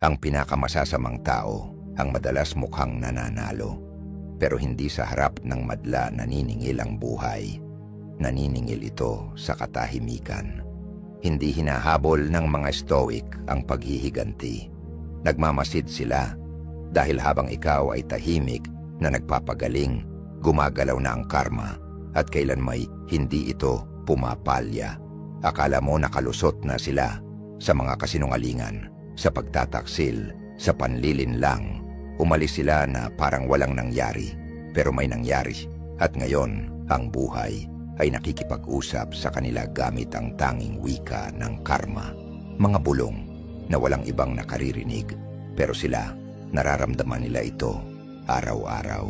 Ang pinakamasasamang tao ang madalas mukhang nananalo, pero hindi sa harap ng madla naniningil ang buhay. Naniningil ito sa katahimikan. Hindi hinahabol ng mga stoic ang paghihiganti. Nagmamasid sila dahil habang ikaw ay tahimik na nagpapagaling, gumagalaw na ang karma at kailanmay hindi ito pumapalya. Akala mo nakalusot na sila sa mga kasinungalingan, sa pagtataksil, sa panlilinlang. Umalis sila na parang walang nangyari, pero may nangyari. At ngayon, ang buhay ay nakikipag-usap sa kanila gamit ang tanging wika ng karma. Mga bulong na walang ibang nakaririnig, pero sila, nararamdaman nila ito araw-araw.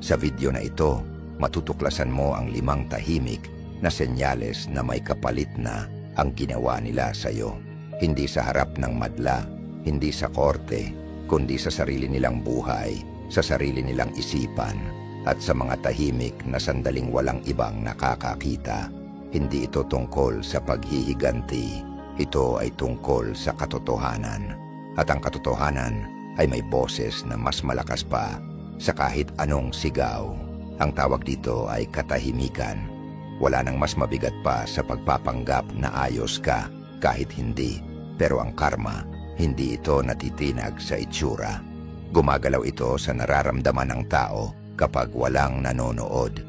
Sa video na ito, matutuklasan mo ang 5 tahimik na senyales na may kapalit na ang ginawa nila sa iyo. Hindi sa harap ng madla, hindi sa korte, kundi sa sarili nilang buhay, sa sarili nilang isipan, at sa mga tahimik na sandaling walang ibang nakakakita. Hindi ito tungkol sa paghihiganti, ito ay tungkol sa katotohanan. At ang katotohanan ay may boses na mas malakas pa sa kahit anong sigaw. Ang tawag dito ay katahimikan. Wala nang mas mabigat pa sa pagpapanggap na ayos ka kahit hindi. Pero ang karma, hindi ito natitinag sa itsura. Gumagalaw ito sa nararamdaman ng tao kapag walang nanonood.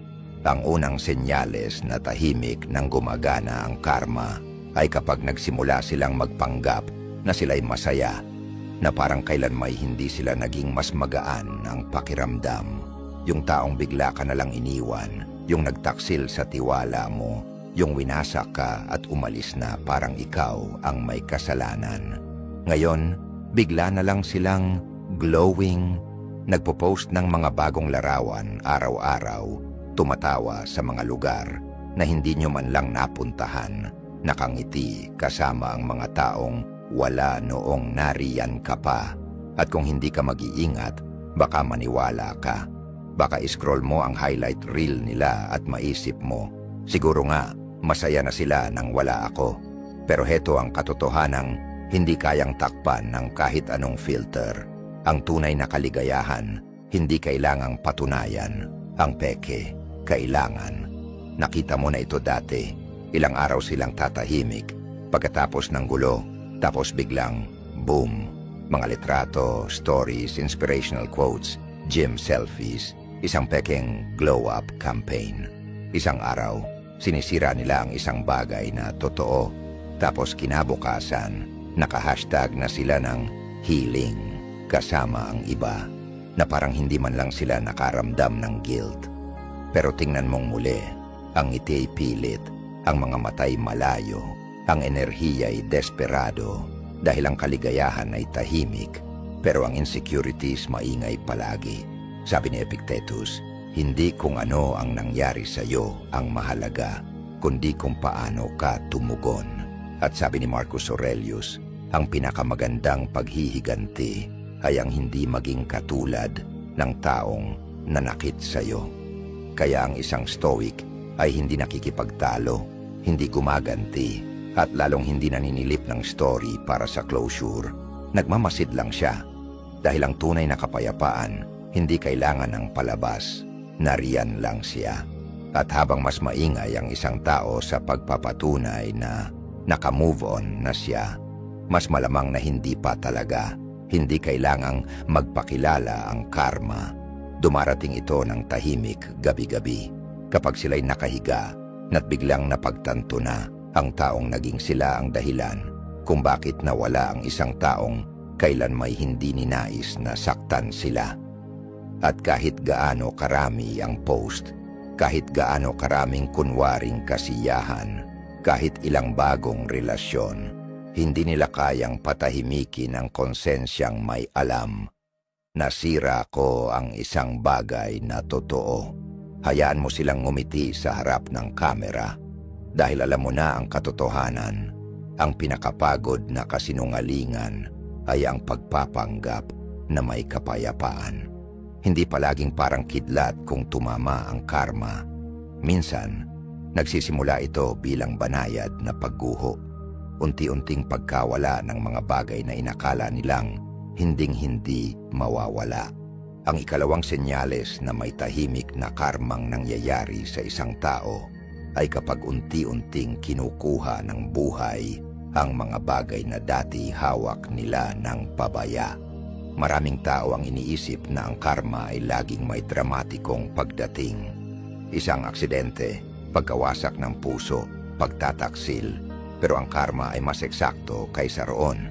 Ang unang senyales na tahimik nang gumagana ang karma ay kapag nagsimula silang magpanggap na sila'y masaya, na parang kailanmay hindi sila naging mas magaan ang pakiramdam. Yung taong bigla ka nalang iniwan, yung nagtaksil sa tiwala mo, yung winasak ka at umalis na parang ikaw ang may kasalanan. Ngayon, bigla na lang silang glowing, nagpo-post ng mga bagong larawan araw-araw, tumatawa sa mga lugar na hindi nyo man lang napuntahan, nakangiti kasama ang mga taong wala noong nariyan ka pa. At kung hindi ka mag-iingat, baka maniwala ka. Baka scroll mo ang highlight reel nila at maisip mo, siguro nga, masaya na sila nang wala ako. Pero heto ang katotohanang hindi kayang takpan ng kahit anong filter. Ang tunay na kaligayahan, hindi kailangang patunayan. Ang peke, kailangan. Nakita mo na ito dati. Ilang araw silang tatahimik. Pagkatapos ng gulo, tapos biglang, boom. Mga litrato, stories, inspirational quotes, gym selfies, isang pekeng glow-up campaign. Isang araw, sinisira nila ang isang bagay na totoo. Tapos kinabukasan, naka-hashtag na sila ng healing kasama ang iba, na parang hindi man lang sila nakaramdam ng guilt. Pero tingnan mong muli, ang ngiti ay pilit, ang mga matay malayo, ang enerhiya ay desperado, dahil ang kaligayahan ay tahimik, pero ang insecurities maingay palagi. Sabi ni Epictetus, hindi kung ano ang nangyari sa iyo ang mahalaga, kundi kung paano ka tumugon. At sabi ni Marcus Aurelius, ang pinakamagandang paghihiganti ay ang hindi maging katulad ng taong nanakit sa iyo. Kaya ang isang stoic ay hindi nakikipagtalo, hindi gumaganti, at lalong hindi naninilip ng story para sa closure. Nagmamasid lang siya, dahil ang tunay na kapayapaan hindi kailangan ng palabas, nariyan lang siya. At habang mas maingay ang isang tao sa pagpapatunay na naka-move on na siya, mas malamang na hindi pa talaga. Hindi kailangang magpakilala ang karma. Dumarating ito ng tahimik gabi-gabi, kapag sila'y nakahiga na't biglang napagtanto na ang taong naging sila ang dahilan kung bakit nawala ang isang taong kailan may hindi ninais na saktan sila. At kahit gaano karami ang post, kahit gaano karaming kunwaring kasiyahan, kahit ilang bagong relasyon, hindi nila kayang patahimikin ang konsensyang may alam. Nasira ko ang isang bagay na totoo. Hayaan mo silang ngumiti sa harap ng kamera dahil alam mo na ang katotohanan. Ang pinakapagod na kasinungalingan ay ang pagpapanggap na may kapayapaan. Hindi palaging parang kidlat kung tumama ang karma. Minsan, nagsisimula ito bilang banayad na pagguho. Unti-unting pagkawala ng mga bagay na inakala nilang hinding-hindi mawawala. Ang ikalawang senyales na may tahimik na karmang nangyayari sa isang tao ay kapag unti-unting kinukuha ng buhay ang mga bagay na dati hawak nila ng pabaya. Maraming tao ang iniisip na ang karma ay laging may dramatikong pagdating. Isang aksidente, pagkawasak ng puso, pagtataksil. Pero ang karma ay mas eksakto kaysa roon.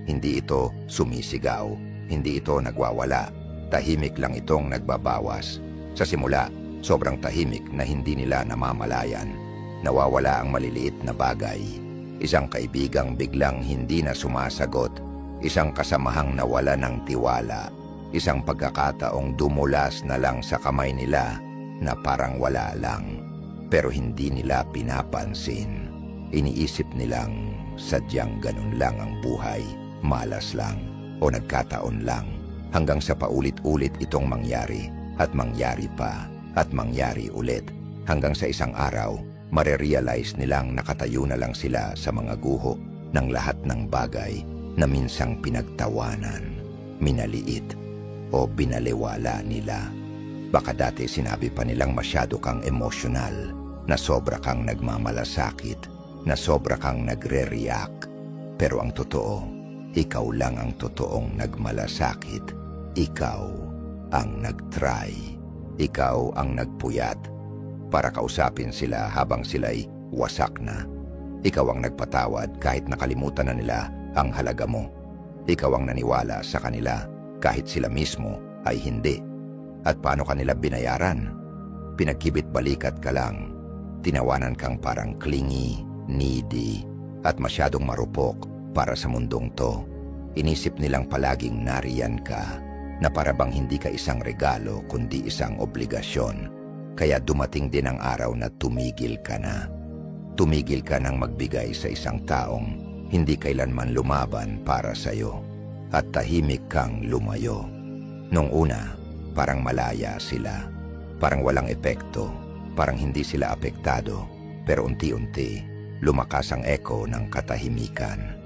Hindi ito sumisigaw, hindi ito nagwawala. Tahimik lang itong nagbabawas. Sa simula, sobrang tahimik na hindi nila namamalayan. Nawawala ang maliliit na bagay. Isang kaibigang biglang hindi na sumasagot. Isang kasamahang nawala ng tiwala. Isang pagkakataong dumulas na lang sa kamay nila na parang wala lang. Pero hindi nila pinapansin. Iniisip nilang sadyang ganun lang ang buhay, malas lang o nagkataon lang. Hanggang sa paulit-ulit itong mangyari at mangyari pa at mangyari ulit. Hanggang sa isang araw, marerealize nilang nakatayo na lang sila sa mga guho ng lahat ng bagay na minsang pinagtawanan, minaliit o binaliwala nila. Baka dati sinabi pa nilang masyado kang emosyonal, na sobra kang nagmamalasakit, na sobra kang nagre-react. Pero ang totoo, ikaw lang ang totoong nagmalasakit. Ikaw ang nag-try. Ikaw ang nagpuyat para kausapin sila habang sila'y wasak na. Ikaw ang nagpatawad kahit nakalimutan na nila ang halaga mo. Ikaw ang naniwala sa kanila kahit sila mismo ay hindi. At paano kanila binayaran? Pinagkibit-balikat ka lang. Tinawanan kang parang clingy, needy, at masyadong marupok para sa mundong to. Inisip nilang palaging nariyan ka, na para bang hindi ka isang regalo kundi isang obligasyon. Kaya dumating din ang araw na tumigil ka na. Tumigil ka nang magbigay sa isang taong hindi kailanman lumaban para sa'yo. At tahimik kang lumayo. Nung una, parang malaya sila. Parang walang epekto. Parang hindi sila apektado. Pero unti-unti, lumakas ang echo ng katahimikan.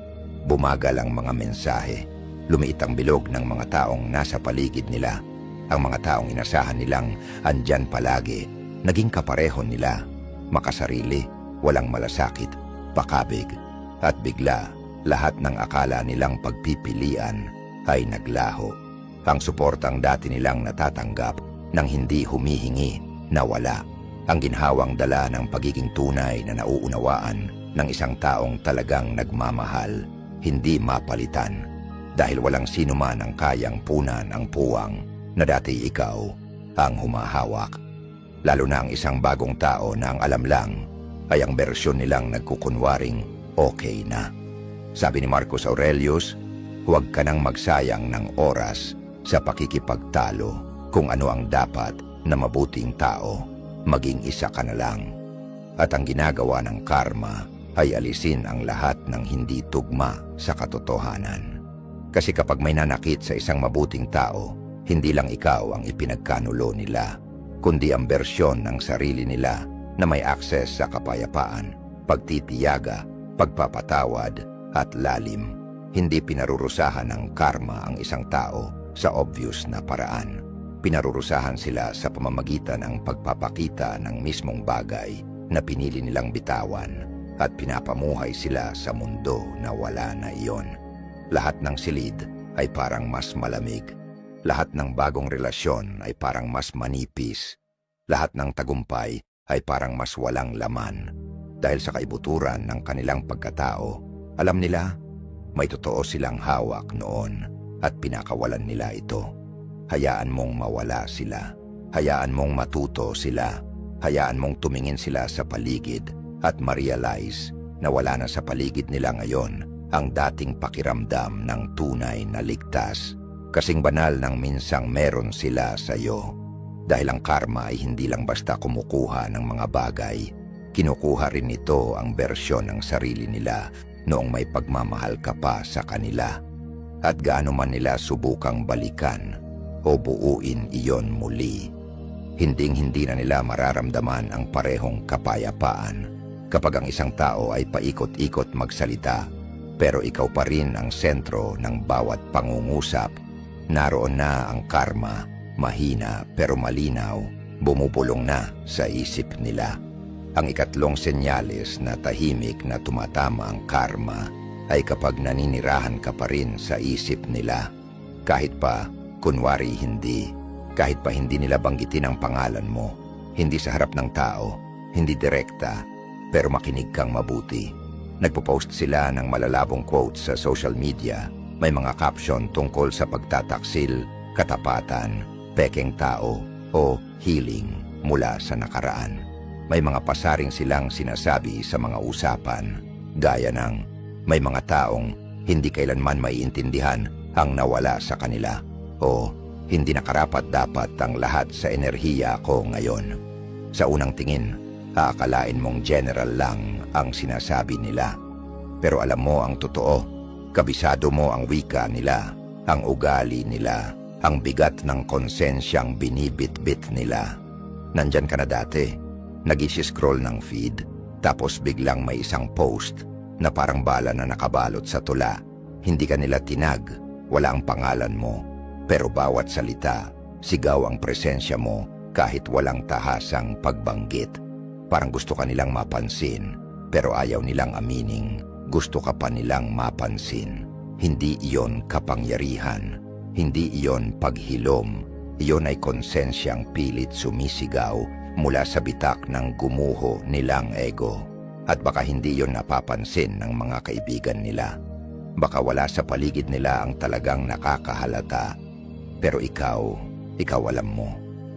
Bumagal ang mga mensahe. Lumiit ang bilog ng mga taong nasa paligid nila. Ang mga taong inasahan nilang andyan palagi. Naging kapareho nila. Makasarili, walang malasakit, pakabig. At bigla, lahat ng akala nilang pagpipilian ay naglaho. Ang suportang dati nilang natatanggap nang hindi humihingi, nawala. Ang ginhawang dala ng pagiging tunay na nauunawaan ng isang taong talagang nagmamahal, hindi mapalitan. Dahil walang sino man ang kayang punan ang puwang na dati ikaw ang humahawak. Lalo na ang isang bagong tao na ang alam lang ay ang bersyon nilang nagkukunwaring okay na. Sabi ni Marcus Aurelius, huwag ka nang magsayang ng oras sa pakikipagtalo kung ano ang dapat na mabuting tao. Maging isa ka na lang. At ang ginagawa ng karma ay alisin ang lahat ng hindi tugma sa katotohanan. Kasi kapag may nanakit sa isang mabuting tao, hindi lang ikaw ang ipinagkanulo nila, kundi ang bersyon ng sarili nila na may akses sa kapayapaan, pagtitiyaga, pagpapatawad at lalim. Hindi pinarurusahan ng karma ang isang tao sa obvious na paraan. Pinarurusahan sila sa pamamagitan ng pagpapakita ng mismong bagay na pinili nilang bitawan at pinapamuhay sila sa mundo na wala na iyon. Lahat ng silid ay parang mas malamig. Lahat ng bagong relasyon ay parang mas manipis. Lahat ng tagumpay ay parang mas walang laman. Dahil sa kaibuturan ng kanilang pagkatao, alam nila may totoo silang hawak noon at pinakawalan nila ito. Hayaan mong mawala sila. Hayaan mong matuto sila. Hayaan mong tumingin sila sa paligid at ma-realize na wala na sa paligid nila ngayon ang dating pakiramdam ng tunay na ligtas. Kasing banal ng minsang meron sila sa iyo. Dahil ang karma ay hindi lang basta kumukuha ng mga bagay. Kinukuha rin ito ang bersyon ng sarili nila noong may pagmamahal ka pa sa kanila. At gaano man nila subukang balikan o buuin iyon muli, hinding-hindi na nila mararamdaman ang parehong kapayapaan kapag ang isang tao ay paikot-ikot magsalita pero ikaw pa rin ang sentro ng bawat pangungusap. Naroon na ang karma, mahina pero malinaw, bumubulong na sa isip nila. Ang ikatlong senyales na tahimik na tumatama ang karma ay kapag naninirahan ka pa rin sa isip nila. Kahit pa, kunwari hindi, kahit pa hindi nila banggitin ang pangalan mo, hindi sa harap ng tao, hindi direkta, pero makinig kang mabuti. Nagpo-post sila ng malalabong quotes sa social media. May mga caption tungkol sa pagtataksil, katapatan, pekeng tao, o healing mula sa nakaraan. May mga pasaring silang sinasabi sa mga usapan, gaya ng may mga taong hindi kailanman maiintindihan ang nawala sa kanila, o hindi nakarapat-dapat ang lahat sa enerhiya ko ngayon. Sa unang tingin, aakalain mong general lang ang sinasabi nila. Pero alam mo ang totoo, kabisado mo ang wika nila, ang ugali nila, ang bigat ng konsensyang binibit-bit nila. Nandyan ka na dati, nag-scroll ng feed, tapos biglang may isang post na parang bala na nakabalot sa tula. Hindi ka nila tinag, wala ang pangalan mo, pero bawat salita, sigaw ang presensya mo kahit walang tahasang pagbanggit. Parang gusto ka nilang mapansin, pero ayaw nilang amining gusto ka pa nilang mapansin. Hindi iyon kapangyarihan, hindi iyon paghilom, iyon ay konsensyang pilit sumisigaw mula sa bitak ng gumuho nilang ego. At baka hindi iyon napapansin ng mga kaibigan nila. Baka wala sa paligid nila ang talagang nakakahalata. Pero ikaw alam mo,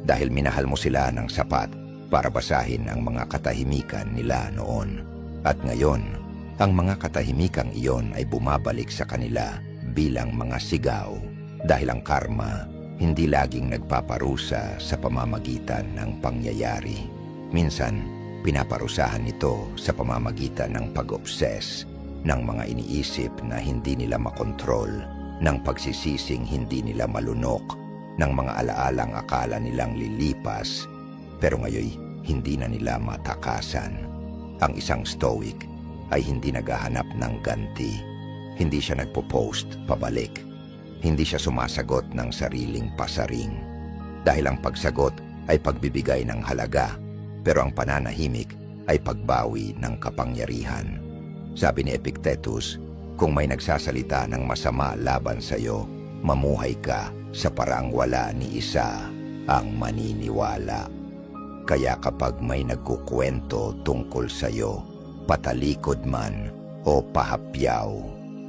dahil minahal mo sila ng sapat para basahin ang mga katahimikan nila noon. At ngayon, ang mga katahimikang iyon ay bumabalik sa kanila bilang mga sigaw, dahil ang karma hindi laging nagpaparusa sa pamamagitan ng pangyayari. Minsan, pinaparusahan ito sa pamamagitan ng pag-obses, ng mga iniisip na hindi nila makontrol, ng pagsisising hindi nila malunok, ng mga alaalang akala nilang lilipas, pero ngayon hindi na nila matakasan. Ang isang stoic ay hindi naghahanap ng ganti. Hindi siya nagpo-post pabalik. Hindi siya sumasagot ng sariling pasaring. Dahil ang pagsagot ay pagbibigay ng halaga, pero ang pananahimik ay pagbawi ng kapangyarihan. Sabi ni Epictetus, kung may nagsasalita ng masama laban sa iyo, mamuhay ka sa paraang wala ni isa ang maniniwala. Kaya kapag may nagkukwento tungkol sa iyo, patalikod man o pahapyaw,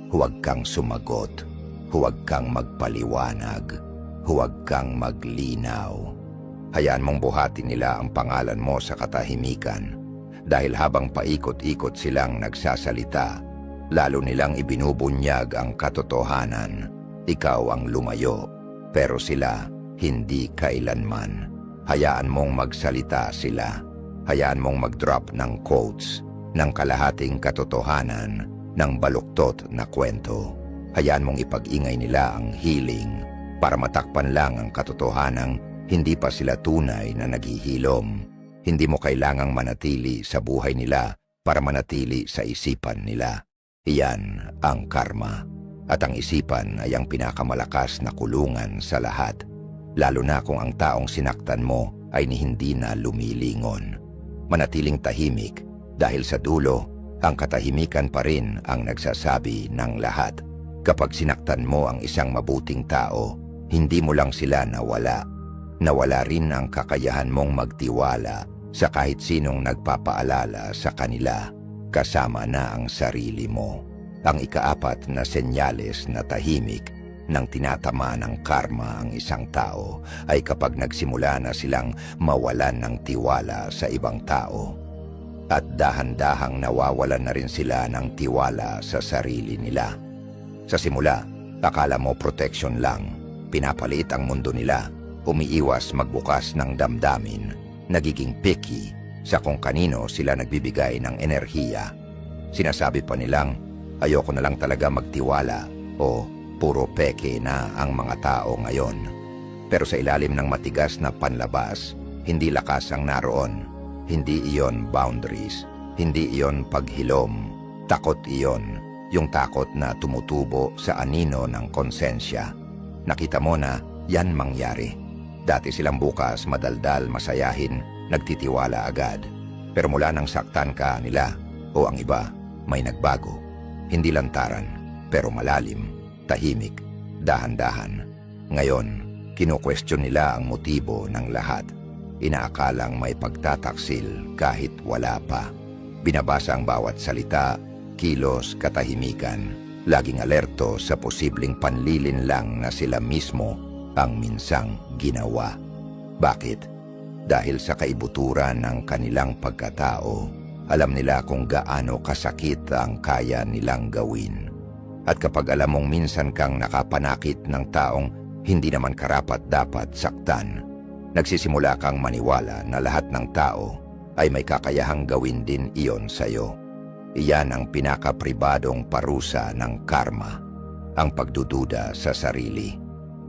huwag kang sumagot, huwag kang magpaliwanag, huwag kang maglinaw. Hayaan mong buhatin nila ang pangalan mo sa katahimikan, dahil habang paikot-ikot silang nagsasalita, lalo nilang ibinubunyag ang katotohanan. Ikaw ang lumayo, pero sila hindi kailanman. Hayaan mong magsalita sila. Hayaan mong mag-drop ng quotes, ng kalahating katotohanan, ng baluktot na kwento. Hayaan mong ipag-ingay nila ang healing para matakpan lang ang katotohanang hindi pa sila tunay na naghihilom. Hindi mo kailangang manatili sa buhay nila para manatili sa isipan nila. Iyan ang karma. At ang isipan ay ang pinakamalakas na kulungan sa lahat, lalo na kung ang taong sinaktan mo ay hindi na lumilingon. Manatiling tahimik dahil sa dulo, ang katahimikan pa rin ang nagsasabi ng lahat. Kapag sinaktan mo ang isang mabuting tao, hindi mo lang sila nawala. Nawala rin ang kakayahan mong magtiwala sa kahit sinong nagpapaalala sa kanila, kasama na ang sarili mo. Ang ikaapat na senyales na tahimik nang tinatama ng karma ang isang tao ay kapag nagsimula na silang mawalan ng tiwala sa ibang tao. At dahan-dahang nawawalan na rin sila ng tiwala sa sarili nila. Sa simula, akala mo protection lang, pinapalit ang mundo nila, umiiwas magbukas ng damdamin, nagiging picky sa kung kanino sila nagbibigay ng enerhiya. Sinasabi pa nilang, ayoko na lang talaga magtiwala o puro peke na ang mga tao ngayon. Pero sa ilalim ng matigas na panlabas, hindi lakas ang naroon. Hindi iyon boundaries, hindi iyon paghilom, takot iyon, Yung takot na tumutubo sa anino ng konsensya. Nakita mo na yan mangyari. Dati silang bukas, madaldal, masayahin, nagtitiwala agad. Pero mula nang saktan ka nila o ang iba, may nagbago. Hindi lantaran, pero malalim, tahimik, dahan-dahan. Ngayon, kinu-question nila ang motibo ng lahat. Inaakalang may pagtataksil kahit wala pa. Binabasa ang bawat salita, kilos, katahimikan. Laging alerto sa posibleng panlilin lang na sila mismo ang minsang ginawa. Bakit? Dahil sa kaibuturan ng kanilang pagkatao, alam nila kung gaano kasakit ang kaya nilang gawin. At kapag alam mong minsan kang nakapanakit ng taong hindi naman karapat-dapat saktan, nagsisimula kang maniwala na lahat ng tao ay may kakayahang gawin din iyon sa'yo. Iyan ang pinakapribadong parusa ng karma, ang pagdududa sa sarili.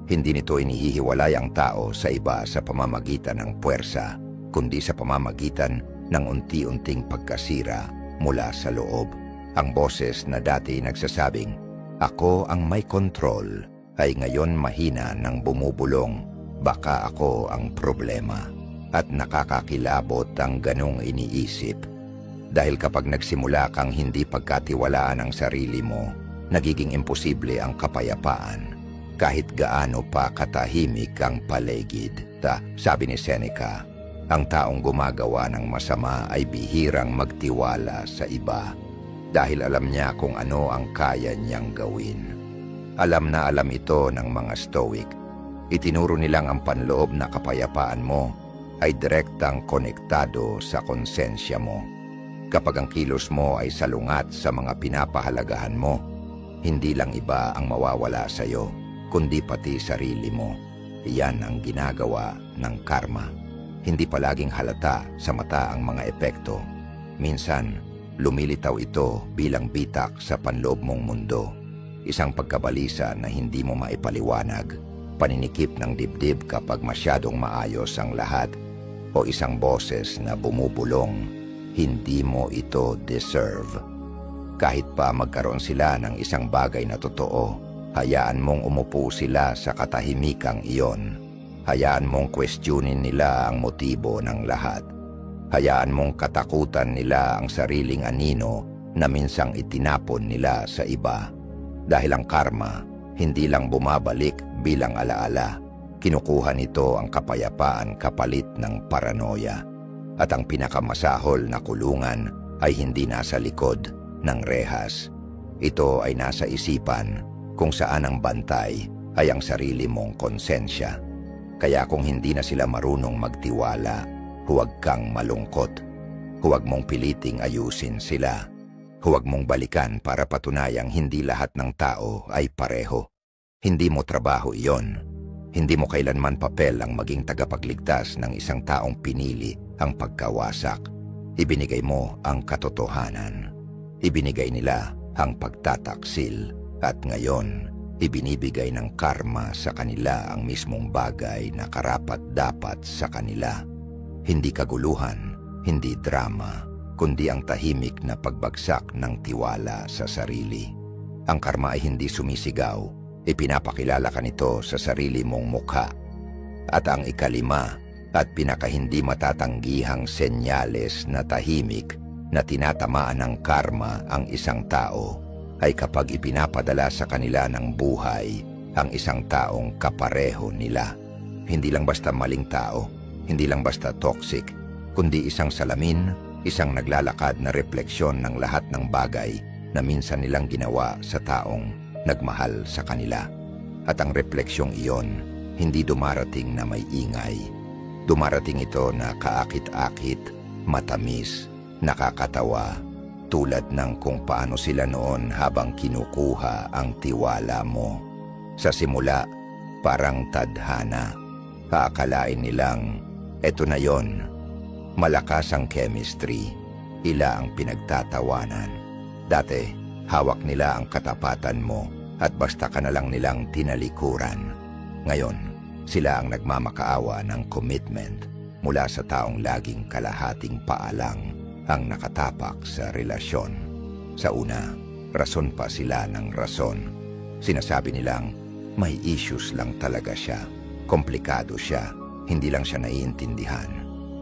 Hindi nito inihihiwalay ang tao sa iba sa pamamagitan ng puwersa, kundi sa pamamagitan ng unti-unting pagkasira mula sa loob. Ang boses na dati nagsasabing, "Ako ang may kontrol," ay ngayon mahina nang bumubulong, "Baka ako ang problema." At nakakakilabot ang ganong iniisip. Dahil kapag nagsimula kang hindi pagkatiwalaan ang sarili mo, nagiging imposible ang kapayapaan. Kahit gaano pa katahimik ang paligid. Sabi ni Seneca, ang taong gumagawa ng masama ay bihirang magtiwala sa iba dahil alam niya kung ano ang kaya niyang gawin. Alam na alam ito ng mga Stoic. Itinuro nilang ang panloob na kapayapaan mo ay direktang konektado sa konsensya mo. Kapag ang kilos mo ay salungat sa mga pinapahalagahan mo, hindi lang iba ang mawawala sa iyo, kundi pati sarili mo. Iyan ang ginagawa ng karma. Hindi palaging halata sa mata ang mga epekto. Minsan, lumilitaw ito bilang bitak sa panloob mong mundo. Isang pagkabalisa na hindi mo maipaliwanag, paninikip ng dibdib kapag masyadong maayos ang lahat, o isang boses na bumubulong, hindi mo ito deserve. Kahit pa magkaroon sila ng isang bagay na totoo, hayaan mong umupo sila sa katahimikang iyon. Hayaan mong questionin nila ang motibo ng lahat. Hayaan mong katakutan nila ang sariling anino na minsang itinapon nila sa iba. Dahil ang karma, hindi lang bumabalik bilang alaala. Kinukuha nito ang kapayapaan kapalit ng paranoia. At ang pinakamasahol na kulungan ay hindi nasa likod ng rehas. Ito ay nasa isipan kung saan ang bantay ay ang sarili mong konsensya. Kaya kung hindi na sila marunong magtiwala, huwag kang malungkot. Huwag mong piliting ayusin sila. Huwag mong balikan para patunayang hindi lahat ng tao ay pareho. Hindi mo trabaho iyon. Hindi mo kailanman papel ang maging tagapagligtas ng isang taong pinili ang pagkawasak. Ibinigay mo ang katotohanan. Ibinigay nila ang pagtataksil. At ngayon, ibinibigay ng karma sa kanila ang mismong bagay na karapat-dapat sa kanila. Hindi kaguluhan, hindi drama, kundi ang tahimik na pagbagsak ng tiwala sa sarili. Ang karma ay hindi sumisigaw. Ipinapakilala ka nito sa sarili mong mukha. At ang ikalima at pinakahindi matatanggihang senyales na tahimik na tinatamaan ng karma ang isang tao ay kapag ipinapadala sa kanila ng buhay ang isang taong kapareho nila. Hindi lang basta maling tao, hindi lang basta toxic, kundi isang salamin, isang naglalakad na refleksyon ng lahat ng bagay na minsan nilang ginawa sa taong nagmahal sa kanila. At ang refleksyong iyon, hindi dumarating na may ingay. Dumarating ito na kaakit-akit, matamis, nakakatawa, tulad ng kung paano sila noon habang kinukuha ang tiwala mo. Sa simula, parang tadhana. Aakalain nilang, eto na yon. Malakas ang chemistry, ila ang pinagtatawanan. Dati, hawak nila ang katapatan mo at basta ka na lang nilang tinalikuran. Ngayon, sila ang nagmamakaawa ng commitment mula sa taong laging kalahating paalang ang nakatapak sa relasyon. Sa una, Rason pa sila ng rason. Sinasabi nilang may issues lang talaga siya. Komplikado siya. Hindi lang siya naiintindihan.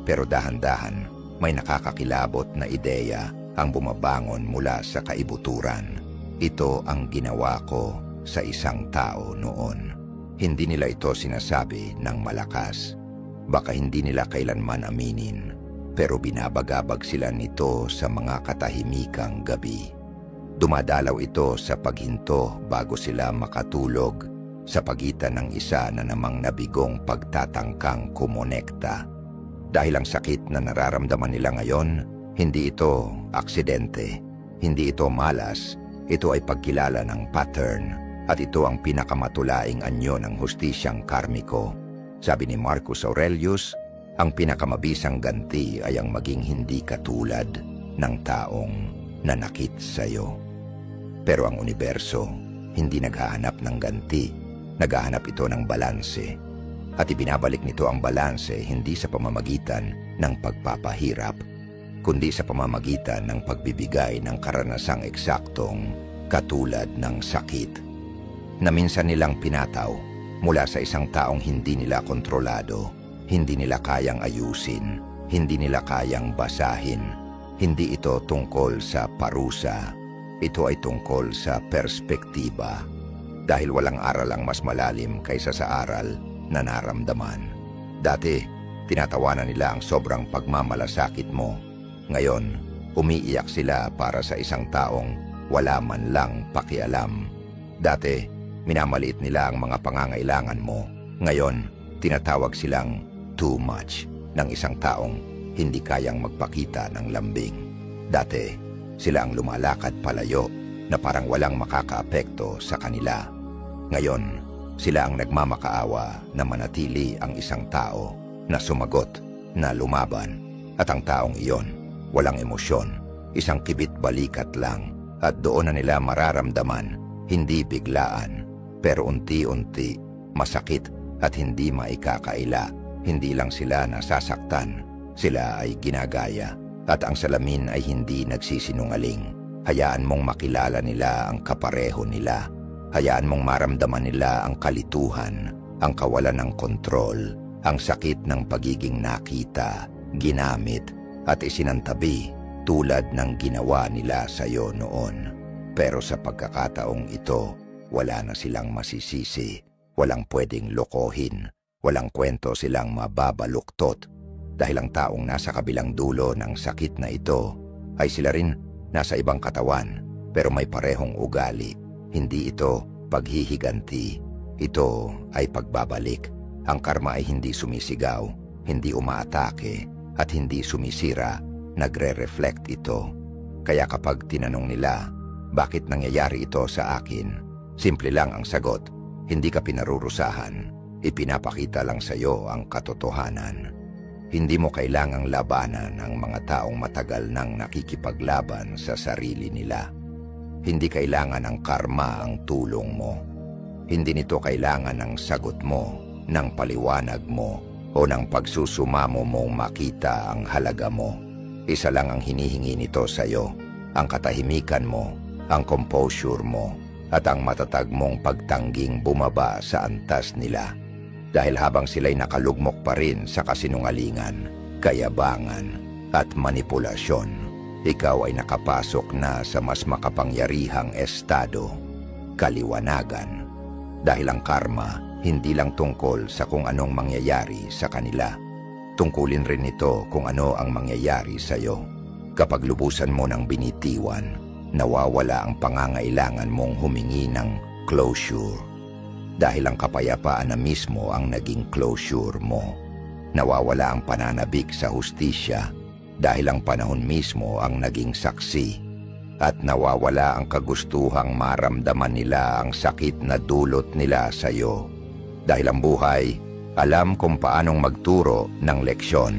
Pero dahan-dahan, may nakakakilabot na ideya ang bumabangon mula sa kaibuturan. Ito ang ginawa ko sa isang tao noon. Hindi nila ito sinasabi ng malakas. Baka hindi nila kailanman aminin. Pero binabagabag sila nito sa mga katahimikang gabi. Dumadalaw ito sa paghinto bago sila makatulog sa pagitan ng isa na namang nabigong pagtatangkang kumonekta. Dahil ang sakit na nararamdaman nila ngayon, hindi ito aksidente, hindi ito malas, ito ay pagkilala ng pattern at ito ang pinakamatulaing anyo ng hustisyang karmiko. Sabi ni Marcus Aurelius, ang pinakamabisang ganti ay ang maging hindi katulad ng taong nanakit sa iyo. Pero ang universo, hindi naghahanap ng ganti, naghahanap ito ng balanse. At ibinabalik nito ang balanse hindi sa pamamagitan ng pagpapahirap, kundi sa pamamagitan ng pagbibigay ng karanasang eksaktong katulad ng sakit. Na minsan nilang pinataw mula sa isang taong hindi nila kontrolado, hindi nila kayang ayusin, hindi nila kayang basahin. Hindi ito tungkol sa parusa, ito ay tungkol sa perspektiba. Dahil walang aral ang mas malalim kaysa sa aral na naramdaman. Dati, tinatawanan nila ang sobrang pagmamalasakit mo. Ngayon, umiiyak sila para sa isang taong wala man lang pakialam. Dati, minamaliit nila ang mga pangangailangan mo. Ngayon, tinatawag silang too much ng isang taong hindi kayang magpakita ng lambing. Dati, sila ang lumalakad palayo na parang walang makakaapekto sa kanila. Ngayon, sila ang nagmamakaawa na manatili ang isang tao na sumagot, na lumaban. At ang taong iyon, walang emosyon, isang kibit-balikat lang. At doon na nila mararamdaman, hindi biglaan, pero unti-unti, masakit at hindi maikakaila. Hindi lang sila nasasaktan, sila ay ginagaya. At ang salamin ay hindi nagsisinungaling. Hayaan mong makilala nila ang kapareho nila. Hayaan mong maramdaman nila ang kalituhan, ang kawalan ng kontrol, ang sakit ng pagiging nakita, ginamit, at isinantabi tulad ng ginawa nila sa iyo noon. Pero sa pagkakataong ito, wala na silang masisisi, walang pwedeng lokohin, walang kwento silang mababaluktot. Dahil ang taong nasa kabilang dulo ng sakit na ito ay sila rin nasa ibang katawan pero may parehong ugali. Hindi ito paghihiganti, ito ay pagbabalik. Ang karma ay hindi sumisigaw, hindi umaatake, at hindi sumisira, nagre-reflect ito. Kaya kapag tinanong nila, bakit nangyayari ito sa akin? Simple lang ang sagot, hindi ka pinarurusahan, ipinapakita lang sa iyo ang katotohanan. Hindi mo kailangang labanan ang mga taong matagal nang nakikipaglaban sa sarili nila. Hindi kailangan ng karma ang tulong mo. Hindi nito kailangan ng sagot mo, ng paliwanag mo, o ng pagsusumamo mong makita ang halaga mo. Isa lang ang hinihingi nito sa iyo, ang katahimikan mo, ang composure mo, at ang matatag mong pagtangging bumaba sa antas nila. Dahil habang sila'y nakalugmok pa rin sa kasinungalingan, kayabangan, at manipulasyon, ikaw ay nakapasok na sa mas makapangyarihang estado, kaliwanagan. Dahil ang karma, hindi lang tungkol sa kung anong mangyayari sa kanila. Tungkulin rin ito kung ano ang mangyayari sa iyo. Kapag lubusan mo ng binitiwan, nawawala ang pangangailangan mong humingi ng closure. Dahil ang kapayapaan na mismo ang naging closure mo. Nawawala ang pananabik sa hustisya dahil ang panahon mismo ang naging saksi. At nawawala ang kagustuhang maramdaman nila ang sakit na dulot nila sa iyo. Dahil ang buhay, alam kung paanong magturo ng leksyon.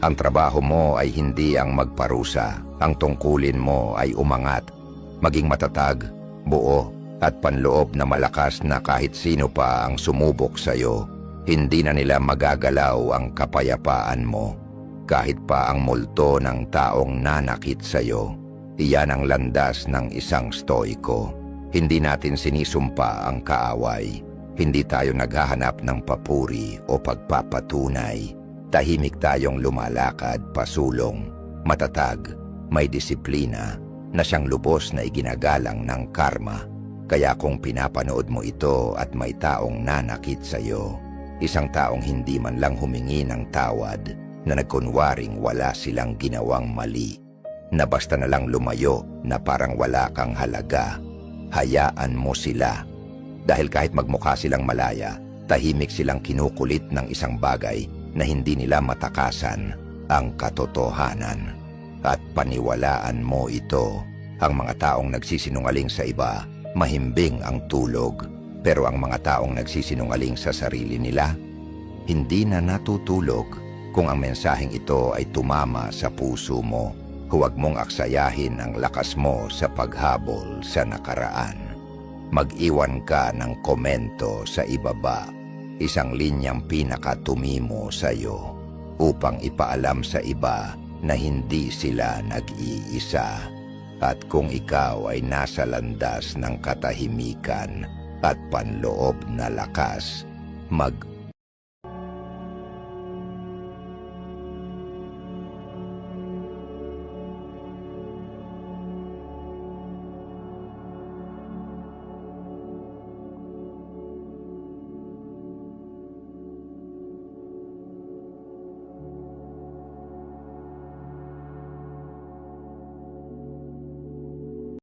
Ang trabaho mo ay hindi ang magparusa. Ang tungkulin mo ay umangat, maging matatag, buo, at panloob na malakas na kahit sino pa ang sumubok sa iyo, hindi na nila magagalaw ang kapayapaan mo. Kahit pa ang multo ng taong nanakit sa iyo, Iyan ang landas ng isang stoiko. Hindi natin sinisumpa ang kaaway. Hindi tayo naghahanap ng papuri o pagpapatunay. Tahimik tayong lumalakad pasulong, matatag, may disiplina, na siyang lubos na iginagalang ng karma. Kaya kung pinapanood mo ito at may taong nanakit sa iyo, isang taong hindi man lang humingi ng tawad, na nagkunwaring wala silang ginawang mali, na basta na lang lumayo na parang wala kang halaga, hayaan mo sila. Dahil kahit magmukha silang malaya, tahimik silang kinukulit ng isang bagay na hindi nila matakasan, ang katotohanan. At paniwalaan mo ito, ang mga taong nagsisinungaling sa iba, mahimbing ang tulog. Pero ang mga taong nagsisinungaling sa sarili nila, hindi na natutulog. Kung ang mensaheng ito ay tumama sa puso mo, huwag mong aksayahin ang lakas mo sa paghabol sa nakaraan. Mag-iwan ka ng komento sa ibaba, isang linyang pinakatumimo sa iyo, upang ipaalam sa iba na hindi sila nag-iisa. At kung ikaw ay nasa landas ng katahimikan at panloob na lakas,